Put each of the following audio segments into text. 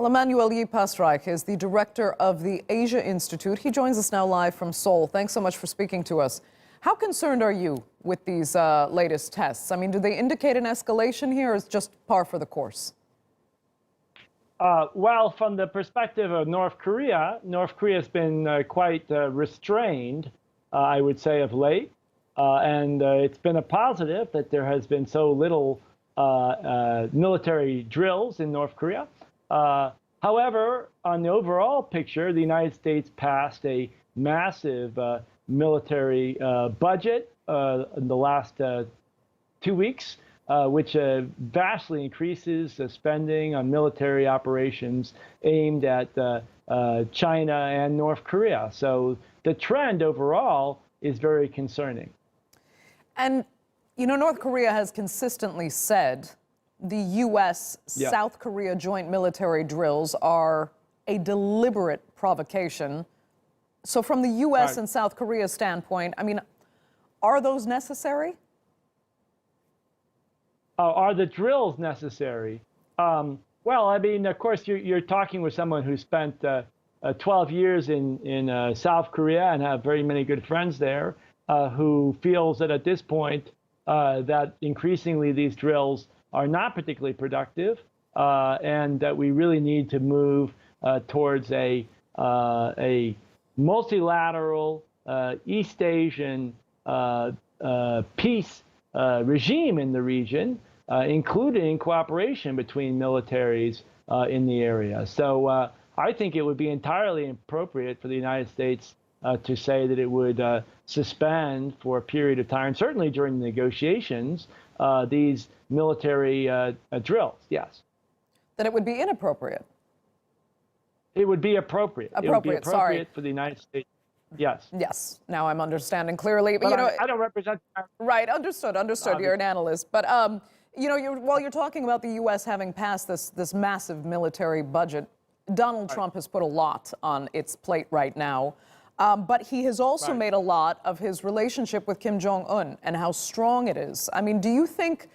Well, Emanuel Yi Pastreich is the director of the Asia Institute. He joins us now live from Seoul. Thanks so much for speaking to us. How concerned are you with these latest tests? I mean, do they indicate an escalation here, or is it just par for the course? Well, from the perspective of North Korea has been quite restrained, I would say, of late. And it's been a positive that there has been so little military drills in North Korea. However, on the overall picture, the United States passed a massive military budget in the last 2 weeks, which vastly increases the spending on military operations aimed at China and North Korea. So the trend overall is very concerning. And, you know, North Korea has consistently said the U.S.-South Korea joint military drills are a deliberate provocation. So from the U.S. and South Korea standpoint, I mean, are those necessary? Are the drills necessary? Well, I mean, of course, you're talking with someone who spent 12 years in South Korea and have very many good friends there, who feels that at this point that increasingly these drills are not particularly productive, and that we really need to move towards a multilateral East Asian peace regime in the region, including cooperation between militaries in the area. So I think it would be entirely appropriate for the United States to say that it would suspend for a period of time, certainly during the negotiations, these military drills, yes. That it would be inappropriate? It would be appropriate. It would be appropriate sorry. for the United States. Yes. Yes. Now I'm understanding clearly. But you know, I don't represent. Right. Understood. You're an analyst. But, you know, while you're talking about the U.S. having passed this massive military budget, Donald Trump has put a lot on its plate right now. But he has also made a lot of his relationship with Kim Jongun and how strong it is. I mean, do you think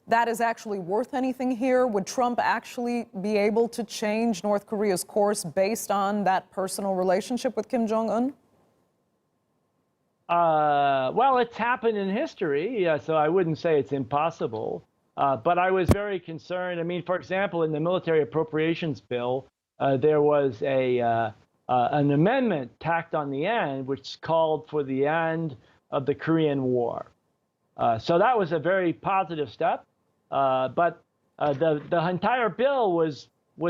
that is actually worth anything here? Would Trump actually be able to change North Korea's course based on that personal relationship with Kim Jong-un? Well, it's happened in history, so I wouldn't say it's impossible. But I was very concerned. I mean, for example, in the military appropriations bill, there was an amendment tacked on the end which called for the end of the Korean War. So that was a very positive step. But the entire bill was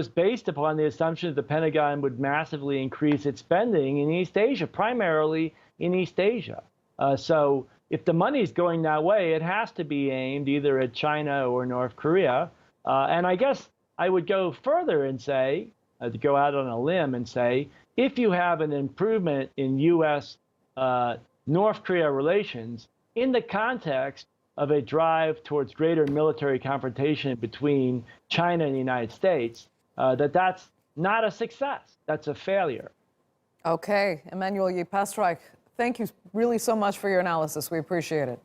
based upon the assumption that the Pentagon would massively increase its spending in East Asia, primarily in East Asia. So if the money's going that way, it has to be aimed either at China or North Korea. And I guess I would go further and say, to go out on a limb and say, if you have an improvement in U.S.-North Korea relations in the context of a drive towards greater military confrontation between China and the United States, that's not a success. That's a failure. Okay. Emanuel Yi Pastreich, thank you really so much for your analysis. We appreciate it.